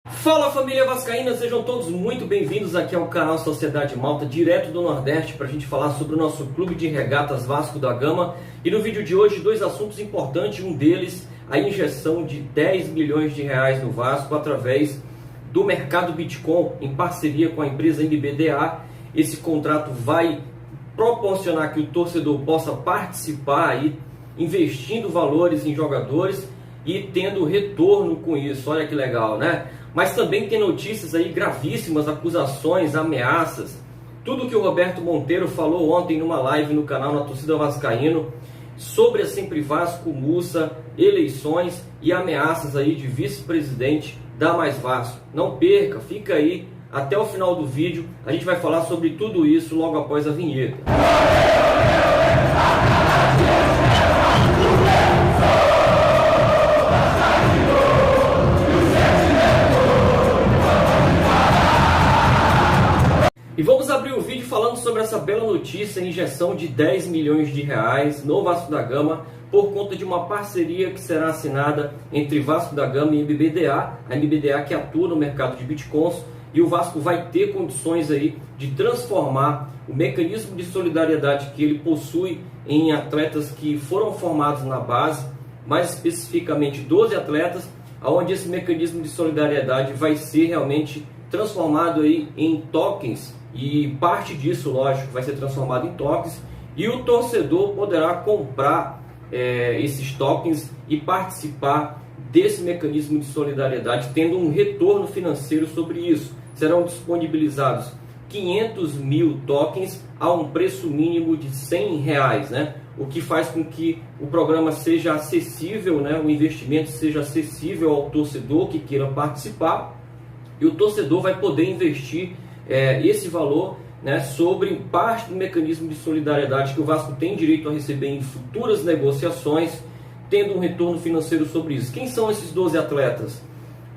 Fala, família vascaína, sejam todos muito bem-vindos aqui ao canal Sociedade Malta, direto do Nordeste, para a gente falar sobre o nosso clube de regatas Vasco da Gama. E no vídeo de hoje, dois assuntos importantes, um deles, a injeção de 10 milhões de reais no Vasco através do mercado Bitcoin, em parceria com a empresa MBDA. Esse contrato vai proporcionar que o torcedor possa participar aí, investindo valores em jogadores e tendo retorno com isso. Olha que legal, né? Mas também tem notícias aí gravíssimas, acusações, ameaças. Tudo que o Roberto Monteiro falou ontem numa live no canal Na Torcida Vascaíno sobre a Sempre Vasco, Mussa, eleições e ameaças aí de vice-presidente da Mais Vasco. Não perca, fica aí até o final do vídeo. A gente vai falar sobre tudo isso logo após a vinheta. E vamos abrir o vídeo falando sobre essa bela notícia, a injeção de 10 milhões de reais no Vasco da Gama por conta de uma parceria que será assinada entre Vasco da Gama e MBDA, a MBDA que atua no mercado de bitcoins, e o Vasco vai ter condições aí de transformar o mecanismo de solidariedade que ele possui em atletas que foram formados na base, mais especificamente 12 atletas, onde esse mecanismo de solidariedade vai ser realmente transformado aí em tokens, e parte disso, lógico, vai ser transformado em tokens, e o torcedor poderá comprar esses tokens e participar desse mecanismo de solidariedade, tendo um retorno financeiro sobre isso. Serão disponibilizados 500 mil tokens a um preço mínimo de 100 reais, né? O que faz com que o programa seja acessível, né? O investimento seja acessível ao torcedor que queira participar, e o torcedor vai poder investir esse valor, né, sobre parte do mecanismo de solidariedade que o Vasco tem direito a receber em futuras negociações, tendo um retorno financeiro sobre isso. Quem são esses 12 atletas?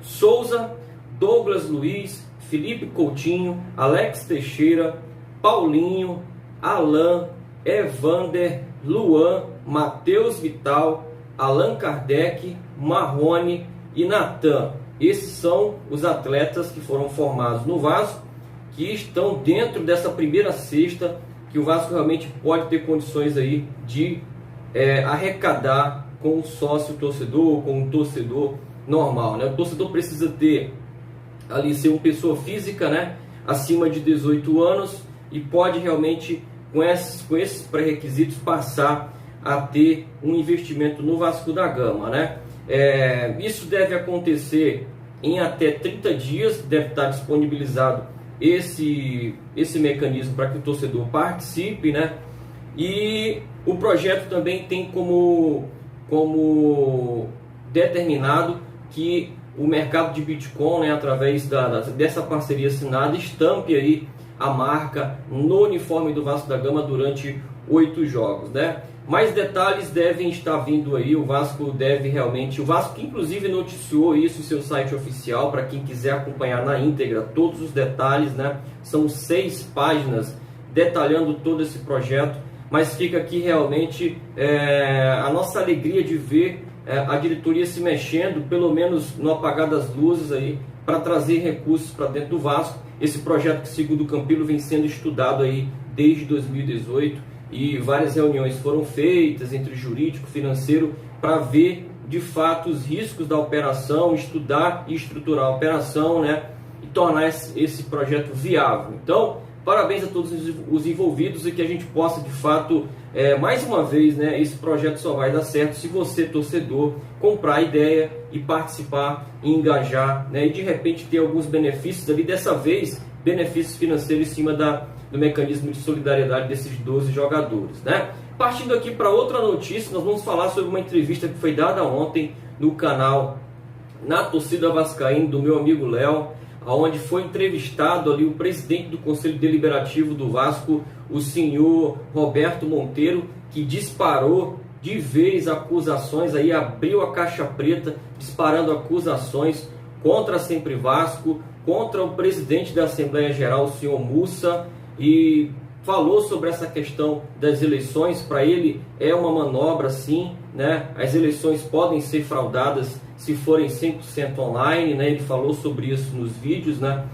Souza, Douglas Luiz, Felipe Coutinho, Alex Teixeira, Paulinho, Alan, Evander, Luan, Matheus Vital, Allan Kardec, Marrone e Natan. Esses são os atletas que foram formados no Vasco, que estão dentro dessa primeira cesta que o Vasco realmente pode ter condições aí de arrecadar com o sócio torcedor, com o torcedor normal, né? O torcedor precisa ter ali, ser uma pessoa física, né, acima de 18 anos, e pode realmente, com esses pré-requisitos, passar a ter um investimento no Vasco da Gama, né? Isso deve acontecer em até 30 dias, deve estar disponibilizado esse mecanismo para que o torcedor participe, né? E o projeto também tem como determinado que o mercado de Bitcoin, né, através dessa parceria assinada, estampe aí a marca no uniforme do Vasco da Gama durante 8 jogos, né? Mais detalhes devem estar vindo aí. O Vasco que inclusive noticiou isso em seu site oficial, para quem quiser acompanhar na íntegra todos os detalhes, né? São 6 páginas detalhando todo esse projeto, mas fica aqui realmente a nossa alegria de ver a diretoria se mexendo, pelo menos no apagar das luzes aí, para trazer recursos para dentro do Vasco. Esse projeto que, segundo o Campilo, vem sendo estudado aí desde 2018, e várias reuniões foram feitas entre jurídico e financeiro para ver de fato os riscos da operação, estudar e estruturar a operação, né, e tornar esse projeto viável. Então, parabéns a todos os envolvidos, e que a gente possa de fato, mais uma vez, né, esse projeto só vai dar certo se você, torcedor, comprar a ideia e participar e engajar, né, e de repente ter alguns benefícios ali, dessa vez benefícios financeiros em cima do mecanismo de solidariedade desses 12 jogadores, né? Partindo aqui para outra notícia, nós vamos falar sobre uma entrevista que foi dada ontem no canal Na Torcida Vascaíno, do meu amigo Léo, onde foi entrevistado ali o presidente do Conselho Deliberativo do Vasco, o senhor Roberto Monteiro, que disparou de vez acusações, aí abriu a caixa preta, disparando acusações contra a Sempre Vasco, contra o presidente da Assembleia Geral, o senhor Mussa, e falou sobre essa questão das eleições. Para ele é uma manobra, sim, né? As eleições podem ser fraudadas se forem 100% online, né? Ele falou sobre isso nos vídeos, né?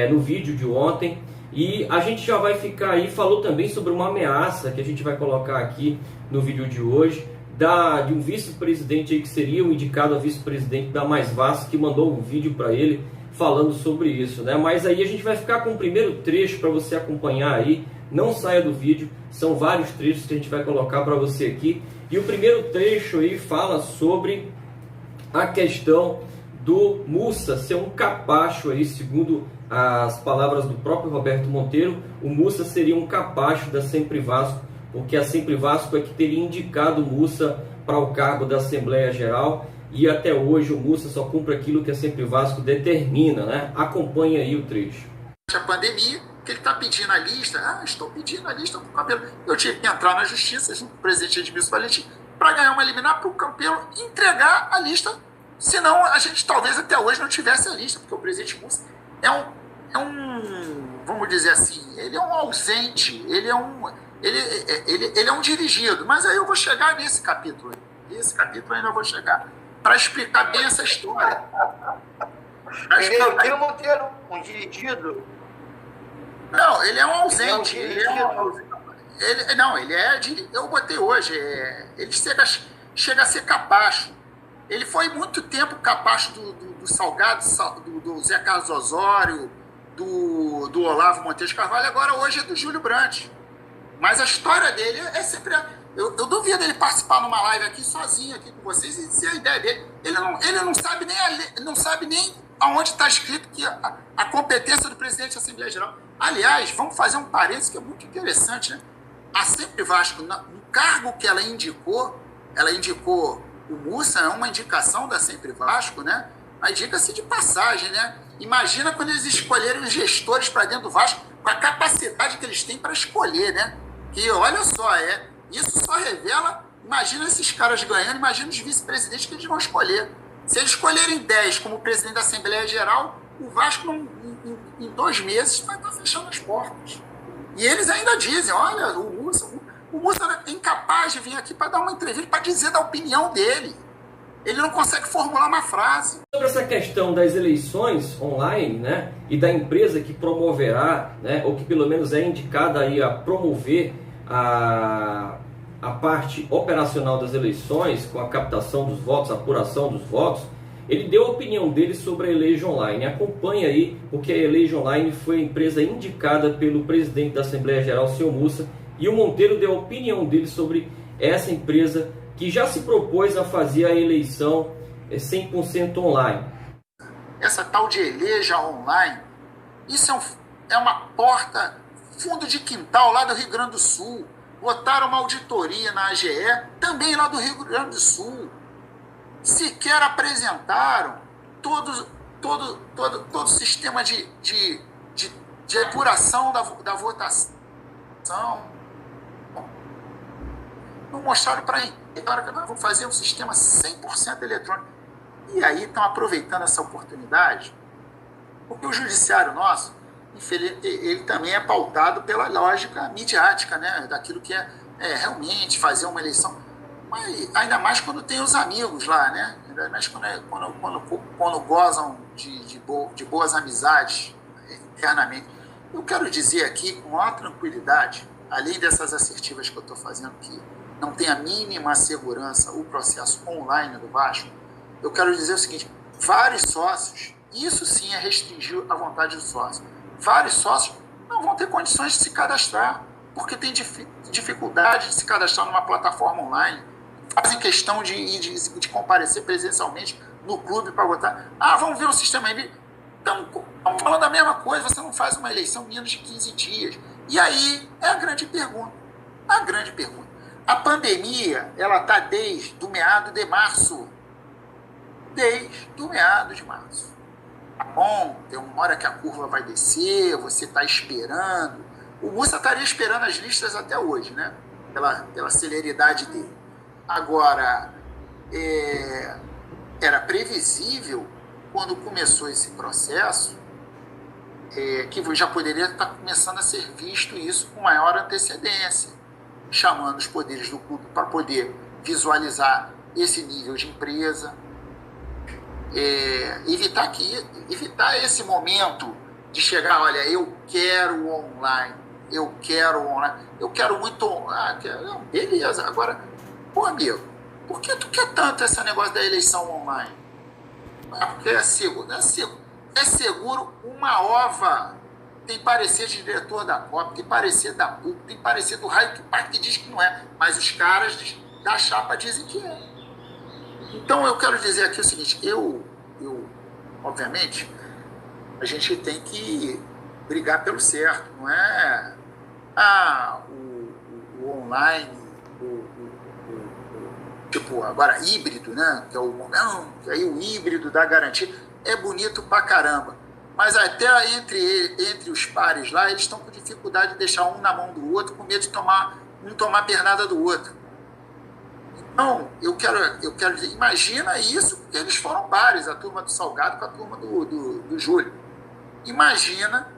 No vídeo de ontem. E a gente já vai ficar aí, falou também sobre uma ameaça que a gente vai colocar aqui no vídeo de hoje, de um vice-presidente aí que seria o indicado a vice-presidente da Mais Vasco, que mandou um vídeo para ele falando sobre isso, né? Mas aí a gente vai ficar com o primeiro trecho para você acompanhar aí, não saia do vídeo, são vários trechos que a gente vai colocar para você aqui. E o primeiro trecho aí fala sobre a questão do Mussa ser um capacho aí, segundo as palavras do próprio Roberto Monteiro. O Mussa seria um capacho da Sempre Vasco, porque a Sempre Vasco é que teria indicado o Mussa para o cargo da Assembleia Geral, e até hoje o Mussa só cumpre aquilo que a Sempre Vasco determina, né? Acompanhe aí o trecho. A pandemia, que ele está pedindo a lista, estou pedindo a lista para o Campelo. Eu tive que entrar na justiça, junto com o presidente Edmilson Valentim, para ganhar uma liminar para o Campelo entregar a lista, senão a gente talvez até hoje não tivesse a lista, porque o presidente Mussa é um, vamos dizer assim, ele é um ausente, ele é um dirigido, mas aí eu vou chegar nesse capítulo, ainda eu vou chegar, para explicar bem essa história. Tira o Monteiro, um dirigido. Não, ele é um ausente. Eu botei hoje. Ele chega a ser capacho. Ele foi muito tempo capacho do Salgado, do Zé Carlos Osório, do Olavo Monteiro de Carvalho. Agora hoje é do Júlio Brandt. Mas a história dele é sempre... Eu duvido ele participar numa live aqui sozinho aqui com vocês e dizer a ideia dele. Ele não sabe nem aonde está escrito que a competência do presidente da Assembleia Geral. Aliás, vamos fazer um parênteses que é muito interessante, né? A Sempre Vasco, no cargo que ela indicou o Mussa, é uma indicação da Sempre Vasco, né? Mas diga-se de passagem, né? Imagina quando eles escolherem os gestores para dentro do Vasco, com a capacidade que eles têm para escolher, né? Que, olha só, isso só revela, imagina esses caras ganhando, imagina os vice-presidentes que eles vão escolher. Se eles escolherem 10 como presidente da Assembleia Geral, o Vasco em 2 meses vai estar fechando as portas. E eles ainda dizem, olha, o Mussa é incapaz de vir aqui para dar uma entrevista, para dizer da opinião dele. Ele não consegue formular uma frase. Sobre essa questão das eleições online, né, e da empresa que promoverá, né, ou que pelo menos é indicada aí a promover a parte operacional das eleições, com a captação dos votos, a apuração dos votos, ele deu a opinião dele sobre a Elege Online. Acompanhe aí, porque a Elege Online foi a empresa indicada pelo presidente da Assembleia Geral, senhor Mussa, e o Monteiro deu a opinião dele sobre essa empresa que já se propôs a fazer a eleição 100% online. Essa tal de Eleja Online, isso é uma porta, fundo de quintal lá do Rio Grande do Sul. Botaram uma auditoria na AGE, também lá do Rio Grande do Sul. Sequer apresentaram todo o sistema de apuração da votação. Não mostraram para mim. Vamos fazer um sistema 100% eletrônico. E aí estão aproveitando essa oportunidade, porque o judiciário nosso, ele também é pautado pela lógica midiática, né? Daquilo que é realmente fazer uma eleição. Mas ainda mais quando tem os amigos lá, né? Ainda mais quando gozam de boas amizades internamente. Eu quero dizer aqui com maior tranquilidade, além dessas assertivas que eu estou fazendo, que não tem a mínima segurança o processo online do Vasco, eu quero dizer o seguinte: vários sócios, isso sim é restringir a vontade do sócio, vários sócios não vão ter condições de se cadastrar, porque tem dificuldade de se cadastrar numa plataforma online, fazem questão de comparecer presencialmente no clube para votar. Vamos ver um sistema aí. Estamos falando a mesma coisa, você não faz uma eleição em menos de 15 dias. E aí é a grande pergunta. A pandemia, ela está desde o meado de março. Tá bom, tem uma hora que a curva vai descer, você está esperando. O Mussa estaria esperando as listas até hoje, né? Pela celeridade dele. Agora, era previsível, quando começou esse processo, que já poderia estar começando a ser visto isso com maior antecedência, chamando os poderes do clube para poder visualizar esse nível de empresa, evitar esse momento de chegar, olha, eu quero online, eu quero muito, não, beleza, agora, pô, amigo, por que tu quer tanto esse negócio da eleição online? Porque é seguro uma ova. Tem parecer de diretor da Copa, tem parecer da PUC, tem parecer do raio que diz que não é, mas os caras da chapa dizem que é. Então eu quero dizer aqui o seguinte, eu obviamente, a gente tem que brigar pelo certo, não é o online, tipo, agora híbrido, né? Que é que aí o híbrido dá garantia, é bonito pra caramba. Mas até entre os pares lá, eles estão com dificuldade de deixar um na mão do outro, com medo de tomar pernada do outro. Então, eu quero dizer, imagina isso, porque eles foram pares, a turma do Salgado com a turma do Júlio. Imagina,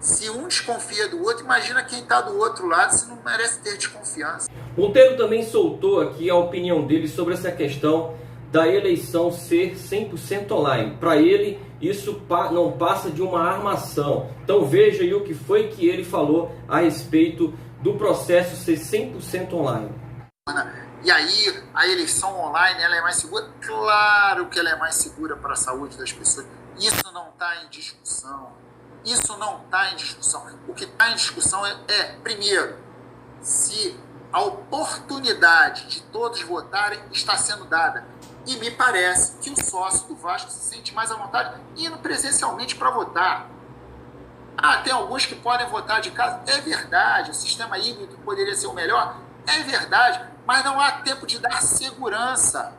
se um desconfia do outro, imagina quem está do outro lado, se não merece ter desconfiança. Monteiro também soltou aqui a opinião dele sobre essa questão da eleição ser 100% online. Para ele, isso não passa de uma armação. Então veja aí o que foi que ele falou a respeito do processo ser 100% online. E aí, a eleição online, ela é mais segura? Claro que ela é mais segura para a saúde das pessoas. Isso não está em discussão. O que está em discussão primeiro, se a oportunidade de todos votarem está sendo dada. E me parece que o sócio do Vasco se sente mais à vontade indo presencialmente para votar. Tem alguns que podem votar de casa. É verdade, o sistema híbrido poderia ser o melhor. É verdade, mas não há tempo de dar segurança.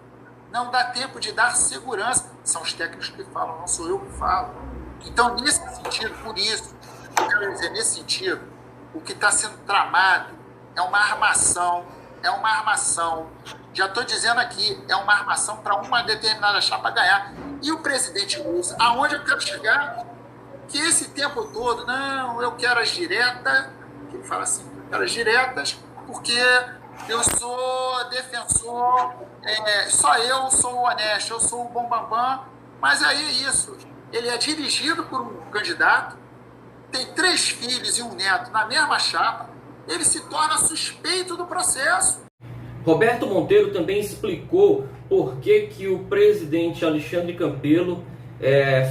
Não dá tempo de dar segurança. São os técnicos que falam, não sou eu que falo. Então, nesse sentido, por isso, eu quero dizer, nesse sentido, o que está sendo tramado é uma armação. Já estou dizendo aqui, é uma armação para uma determinada chapa ganhar. E o presidente Lula, aonde eu quero chegar? Que esse tempo todo, não, eu quero as diretas, que ele fala assim, eu quero as diretas, porque eu sou defensor, só eu sou honesto, eu sou o bambambam, mas aí é isso, ele é dirigido por um candidato, tem 3 filhos e um neto na mesma chapa, ele se torna suspeito do processo. Roberto Monteiro também explicou por que o presidente Alexandre Campelo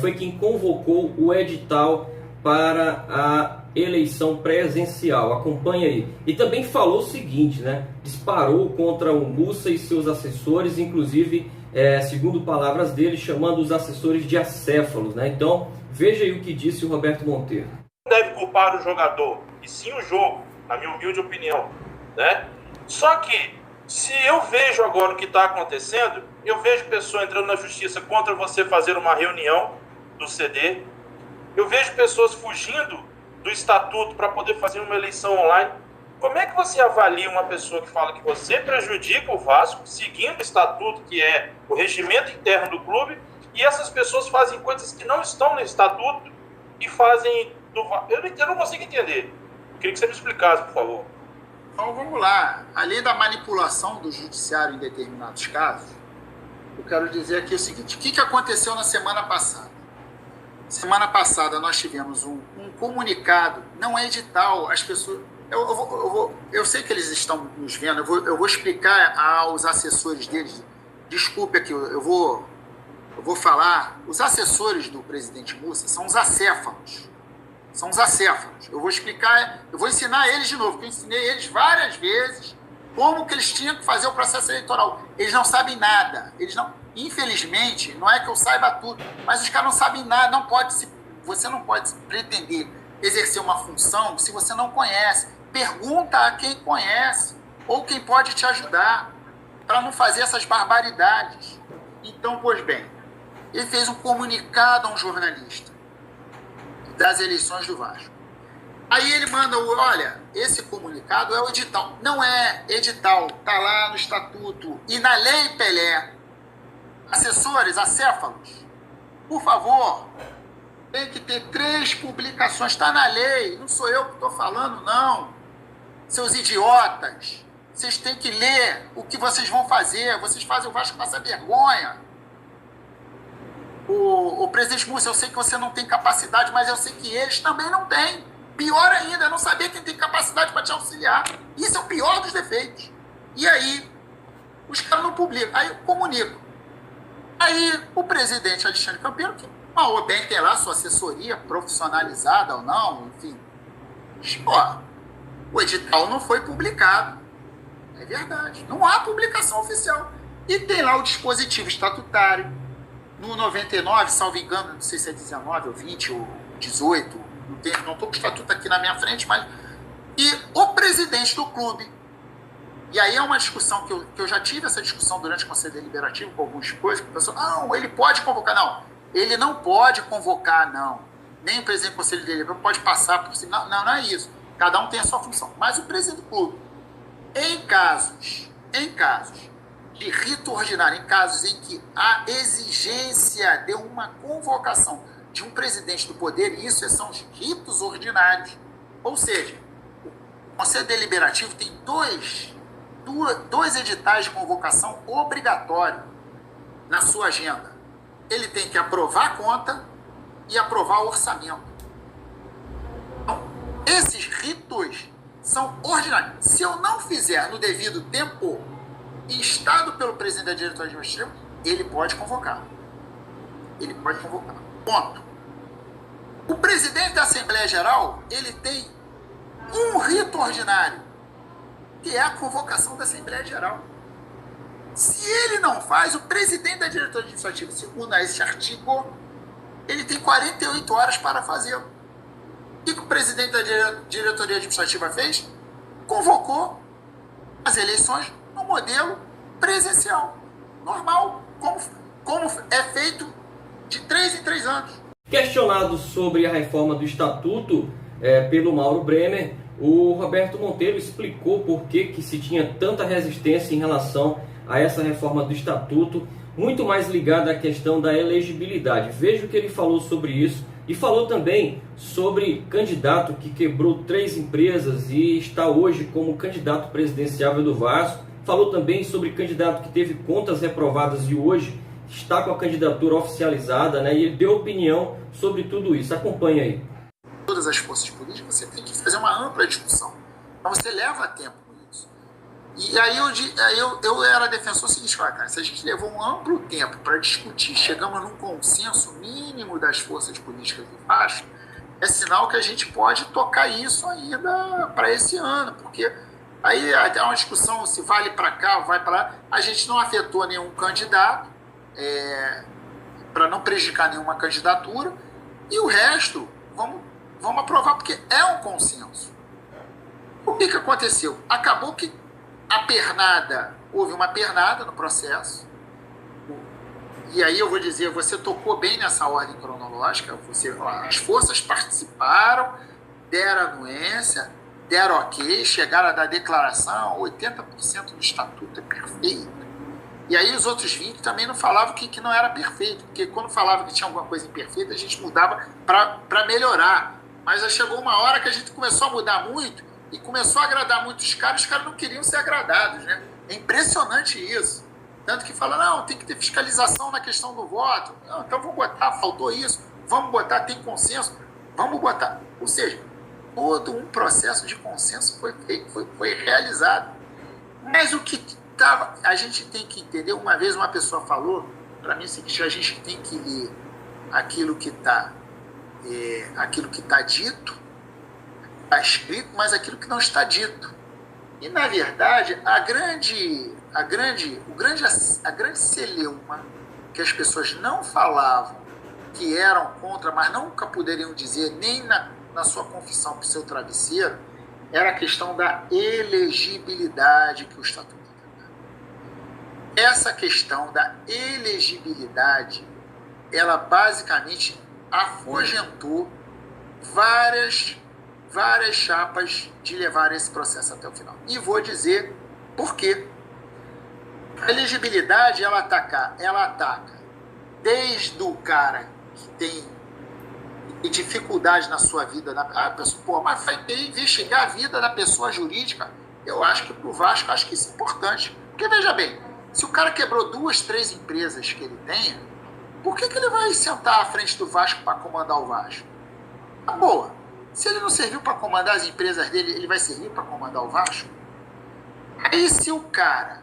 foi quem convocou o edital para a eleição presencial. Acompanha aí. E também falou o seguinte, né? Disparou contra o Mussa e seus assessores, inclusive, segundo palavras dele, chamando os assessores de acéfalos, né? Então, veja aí o que disse o Roberto Monteiro. Não deve culpar o jogador, e sim o jogo, na minha humilde opinião, né? Só que, se eu vejo agora o que está acontecendo, eu vejo pessoa entrando na justiça contra você fazer uma reunião do CD, eu vejo pessoas fugindo do estatuto para poder fazer uma eleição online. Como é que você avalia uma pessoa que fala que você prejudica o Vasco, seguindo o estatuto, que é o regimento interno do clube, e essas pessoas fazem coisas que não estão no estatuto e fazem do Vasco? Eu não consigo entender. Eu queria que você me explicasse, por favor. Então vamos lá. Além da manipulação do judiciário em determinados casos, eu quero dizer aqui o seguinte: o que aconteceu na semana passada? Semana passada nós tivemos um comunicado, não é edital, as pessoas... Eu sei que eles estão nos vendo, eu vou explicar aos assessores deles, desculpe aqui, eu vou falar, os assessores do presidente Mussa são os acéfalos. Eu vou explicar, eu vou ensinar eles de novo, porque eu ensinei eles várias vezes como que eles tinham que fazer o processo eleitoral. Eles não sabem nada, infelizmente, não é que eu saiba tudo, mas os caras não sabem nada, você não pode pretender exercer uma função se você não conhece. Pergunta a quem conhece ou quem pode te ajudar para não fazer essas barbaridades. Então, pois bem, ele fez um comunicado a um jornalista das eleições do Vasco. Aí ele manda, olha, esse comunicado é o edital. Não é edital, está lá no estatuto e na lei Pelé. Assessores, acéfalos, Por favor, tem que ter 3 publicações. Está na lei, não sou eu que estou falando, não. Seus idiotas, vocês têm que ler o que vocês vão fazer. Vocês fazem o Vasco passar vergonha. O presidente Múcio, eu sei que você não tem capacidade, mas eu sei que eles também não têm. Pior ainda, não saber quem tem capacidade para te auxiliar. Isso é o pior dos defeitos. E aí, os caras não publicam. Aí comunicam. Aí o presidente Alexandre Campelo, que mal ou bem tem lá sua assessoria profissionalizada ou não, enfim. Ó, o edital não foi publicado. É verdade. Não há publicação oficial. E tem lá o dispositivo estatutário. No 99, salvo engano, não sei se é 19 ou 20 ou 18, não estou com o estatuto aqui na minha frente, mas... E o presidente do clube. E aí é uma discussão que eu já tive essa discussão durante o Conselho Deliberativo com algumas coisas, que o pessoal, não, ele pode convocar. Não, ele não pode convocar, não. Nem o presidente do Conselho Deliberativo pode passar por cima. Não é isso. Cada um tem a sua função. Mas o presidente do clube, em casos de rito ordinário, em casos em que a exigência de uma convocação de um presidente do poder, e isso são os ritos ordinários, ou seja, o Conselho Deliberativo tem dois editais de convocação obrigatório na sua agenda. Ele tem que aprovar a conta e aprovar o orçamento. Então, esses ritos são ordinários. Se eu não fizer no devido tempo, instado pelo presidente da diretoria administrativa, ele pode convocar. Ele pode convocar. Ponto. O presidente da Assembleia Geral, ele tem um rito ordinário, que é a convocação da Assembleia Geral. Se ele não faz, o presidente da diretoria administrativa, segundo esse artigo, ele tem 48 horas para fazê-lo. O que o presidente da diretoria administrativa fez? Convocou as eleições no modelo presencial, normal, como é feito de 3 em 3 anos. Questionado sobre a reforma do Estatuto pelo Mauro Bremer, o Roberto Monteiro explicou por que se tinha tanta resistência em relação a essa reforma do Estatuto, muito mais ligada à questão da elegibilidade. Veja o que ele falou sobre isso e falou também sobre candidato que quebrou 3 empresas e está hoje como candidato presidenciável do Vasco. Falou também sobre candidato que teve contas reprovadas e hoje está com a candidatura oficializada, né? E ele deu opinião sobre tudo isso. Acompanhe aí. Todas as forças políticas, você tem que fazer uma ampla discussão. Então você leva tempo com isso. E aí eu era defensor do seguinte, cara, se a gente levou um amplo tempo para discutir, chegamos num consenso mínimo das forças políticas de baixo, é sinal que a gente pode tocar isso ainda para esse ano, porque aí há uma discussão se vale para cá ou vai para lá. A gente não afetou nenhum candidato, para não prejudicar nenhuma candidatura, e o resto vamos aprovar, porque é um consenso. O que aconteceu? Acabou que houve uma pernada no processo, e aí eu vou dizer, você tocou bem nessa ordem cronológica, as forças participaram, deram anuência, deram ok, chegaram a dar declaração, 80% do estatuto é perfeito. E aí os outros 20 também não falavam que não era perfeito, porque quando falava que tinha alguma coisa imperfeita, a gente mudava para melhorar. Mas já chegou uma hora que a gente começou a mudar muito e começou a agradar muitos caras, os caras não queriam ser agradados, né? É impressionante isso. Tanto que fala, não, tem que ter fiscalização na questão do voto. Não, então vamos botar, faltou isso, vamos botar, tem consenso, vamos botar. Ou seja, todo um processo de consenso foi feito, foi realizado. Mas o que a gente tem que entender, uma vez uma pessoa falou, para mim é o seguinte, a gente tem que ler aquilo que está dito, está escrito, mas aquilo que não está dito. E, na verdade, a grande celeuma que as pessoas não falavam, que eram contra, mas nunca poderiam dizer, nem na sua confissão para o seu travesseiro, era a questão da elegibilidade que o Estatuto tem. Essa questão da elegibilidade, ela basicamente afugentou várias chapas de levar esse processo até o final. E vou dizer por quê. A elegibilidade, ela ataca desde o cara que tem dificuldade na sua vida, a pessoa, pô, mas vai ter que investigar a vida da pessoa jurídica. Eu acho que para o Vasco, acho que isso é importante. Porque, veja bem, se o cara quebrou 2, 3 empresas que ele tenha, por que ele vai sentar à frente do Vasco para comandar o Vasco? Tá boa. Se ele não serviu para comandar as empresas dele, ele vai servir para comandar o Vasco? Aí, se o cara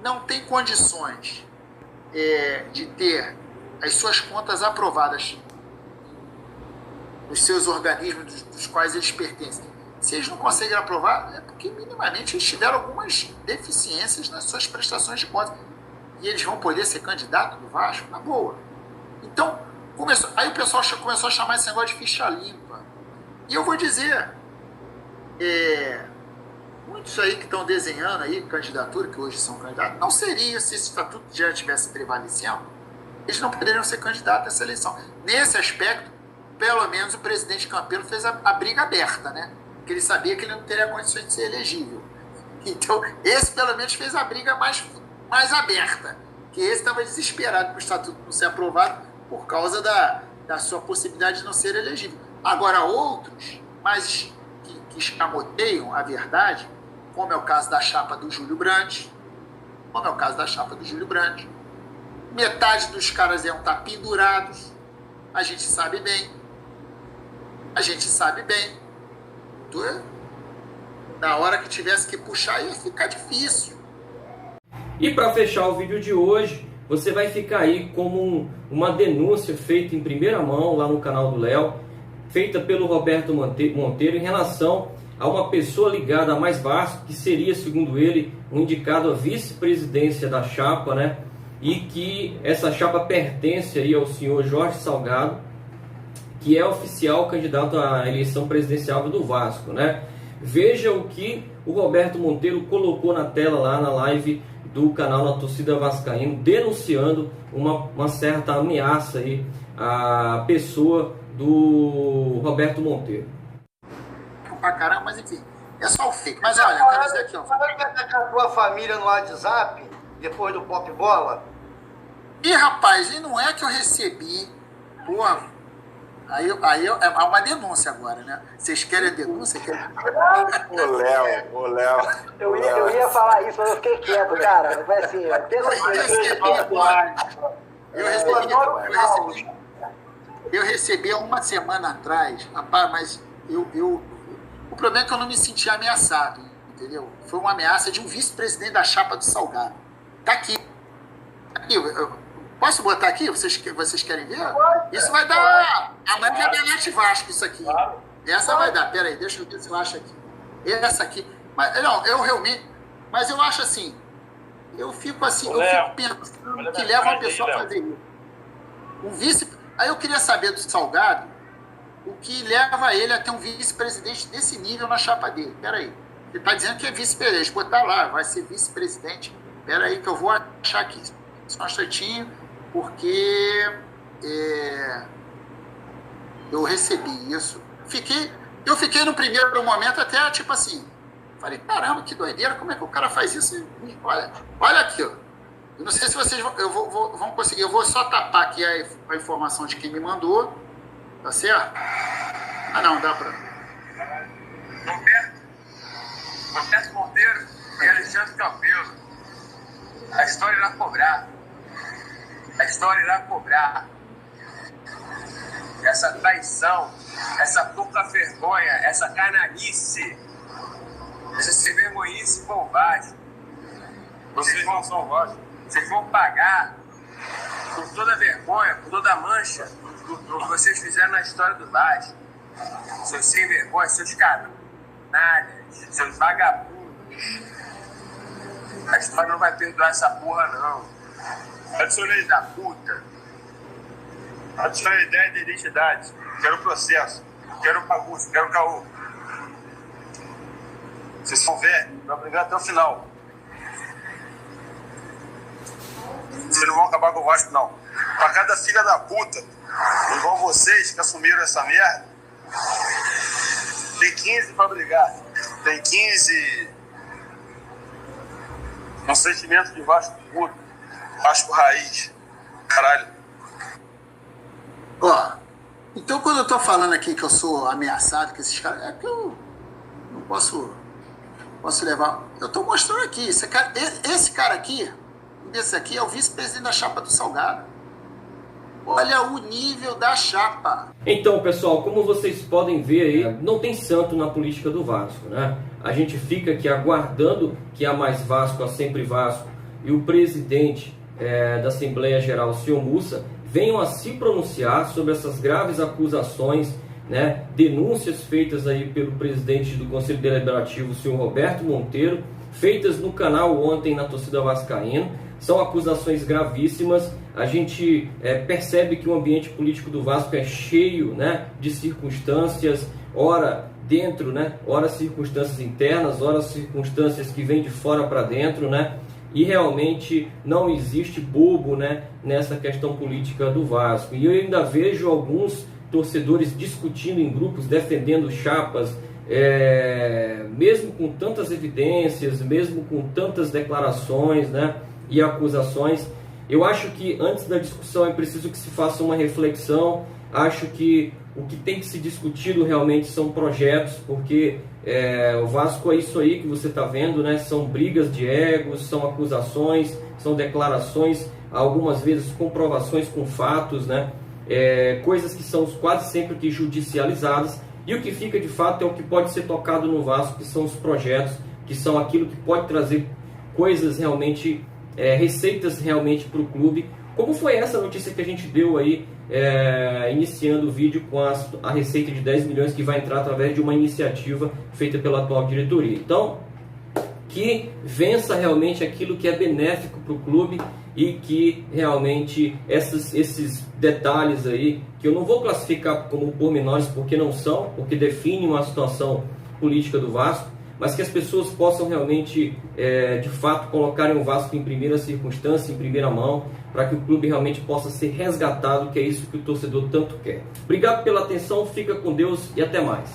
não tem condições de ter as suas contas aprovadas nos seus organismos dos quais eles pertencem, se eles não conseguem aprovar, é porque minimamente eles tiveram algumas deficiências nas suas prestações de contas. E eles vão poder ser candidato do Vasco? Na boa. Então, aí o pessoal começou a chamar esse negócio de ficha limpa. E eu vou dizer, muitos aí que estão desenhando aí candidatura, que hoje são candidatos, não seria, se esse estatuto já estivesse prevalecendo, eles não poderiam ser candidatos a essa eleição. Nesse aspecto, pelo menos o presidente Campelo fez a briga aberta, né? Porque ele sabia que ele não teria condições de ser elegível. Então, esse pelo menos fez a briga mais aberta. Que esse estava desesperado para o estatuto não ser aprovado por causa da sua possibilidade de não ser elegível. Agora, outros, mas que escamoteiam a verdade, como é o caso da chapa do Júlio Brandt, metade dos caras iam estar pendurados, a gente sabe bem. Na hora que tivesse que puxar, ia ficar difícil. E para fechar o vídeo de hoje, você vai ficar aí como uma denúncia feita em primeira mão lá no canal do Léo, feita pelo Roberto Monteiro em relação a uma pessoa ligada a Mais Vasco, que seria, segundo ele, um indicado à vice-presidência da chapa, né? E que essa chapa pertence aí ao senhor Jorge Salgado, que é oficial candidato à eleição presidencial do Vasco, né? Veja o que o Roberto Monteiro colocou na tela lá na live do canal Na Torcida Vascaíno, denunciando uma certa ameaça aí à pessoa do Roberto Monteiro. Pra caramba, mas enfim, é só o fake. Mas olha, eu quero dizer aqui, ó. Fala que atacar a tua família no WhatsApp, depois do Pop Bola. E rapaz, e não é que eu recebi, porra. Aí é uma denúncia agora, né? Vocês querem denúncia? O Léo. Eu ia falar isso, mas eu fiquei quieto, cara. Foi assim, eu recebi há uma semana atrás, rapaz, mas o problema é que eu não me senti ameaçado, entendeu? Foi uma ameaça de um vice-presidente da chapa do Salgado. Tá aqui. Posso botar aqui? Vocês querem ver? Isso vai dar. Amanhã é Belete Vasco, isso aqui. Essa vai dar. Pera aí, deixa eu ver se eu acho aqui. Essa aqui. Mas, não, eu realmente. Mas eu acho assim. Eu fico assim, eu fico pensando que leva uma pessoa a fazer isso. Um vice. Aí eu queria saber do Salgado o que leva ele a ter um vice-presidente desse nível na chapa dele. Pera aí. Ele está dizendo que é vice-presidente. Botar lá, vai ser vice-presidente. Pera aí que eu vou achar aqui. Só um instantinho. Porque eu recebi isso. Eu fiquei no primeiro momento até tipo assim, falei, caramba, que doideira, como é que o cara faz isso? Olha aqui, ó. Eu não sei se vocês vão conseguir, eu vou só tapar aqui a informação de quem me mandou, tá certo? Ah não, dá pra... Roberto Monteiro e Alexandre Campelo. A história irá cobrar. A história irá cobrar essa traição, essa pouca vergonha, essa canalice, essa sem vergonhice covarde. Vocês vão pagar por toda a vergonha, por toda a mancha do que vocês fizeram na história do Vasco. Seus sem vergonha, seus canalhas, seus vagabundos. A história não vai perdoar essa porra, não. Adicionei da puta. Adicionei ideia de identidade. Quero processo. Quero bagunça. Quero caô. Vocês vão ver, vai brigar até o final. Vocês não vão acabar com o Vasco, não. Pra cada filha da puta, igual vocês que assumiram essa merda, tem 15 pra brigar. Tem 15 no sentimento de Vasco puro. Vasco raiz. Caralho. Ó, então quando eu tô falando aqui que eu sou ameaçado com esses caras, é porque eu não posso levar. Eu tô mostrando aqui, esse cara aqui, esse aqui é o vice-presidente da chapa do Salgado. Olha o nível da chapa. Então, pessoal, como vocês podem ver aí, não tem santo na política do Vasco, né? A gente fica aqui aguardando que há mais Vasco, há sempre Vasco, e o presidente da Assembleia Geral, o senhor Mussa, venham a se pronunciar sobre essas graves acusações, né, denúncias feitas aí pelo presidente do Conselho Deliberativo, o senhor Roberto Monteiro, feitas no canal ontem na torcida vascaína. São acusações gravíssimas. A gente percebe que o ambiente político do Vasco é cheio, né, de circunstâncias, ora dentro, né, ora circunstâncias internas, ora circunstâncias que vêm de fora para dentro, né, e realmente não existe bobo, né, nessa questão política do Vasco. E eu ainda vejo alguns torcedores discutindo em grupos, defendendo chapas, mesmo com tantas evidências, mesmo com tantas declarações, né, e acusações. Eu acho que antes da discussão é preciso que se faça uma reflexão. Acho que o que tem que se discutido realmente são projetos, porque o Vasco é isso aí que você está vendo, né? São brigas de egos, são acusações, são declarações, algumas vezes comprovações com fatos, né? Coisas que são quase sempre que judicializadas, e o que fica de fato é o que pode ser tocado no Vasco, que são os projetos, que são aquilo que pode trazer coisas realmente, receitas realmente para o clube, como foi essa notícia que a gente deu aí, iniciando o vídeo com a receita de 10 milhões que vai entrar através de uma iniciativa feita pela atual diretoria. Então, que vença realmente aquilo que é benéfico para o clube e que realmente esses detalhes aí, que eu não vou classificar como pormenores porque não são, porque definem uma situação política do Vasco, mas que as pessoas possam realmente, de fato, colocarem o Vasco em primeira circunstância, em primeira mão, para que o clube realmente possa ser resgatado, que é isso que o torcedor tanto quer. Obrigado pela atenção, fica com Deus e até mais.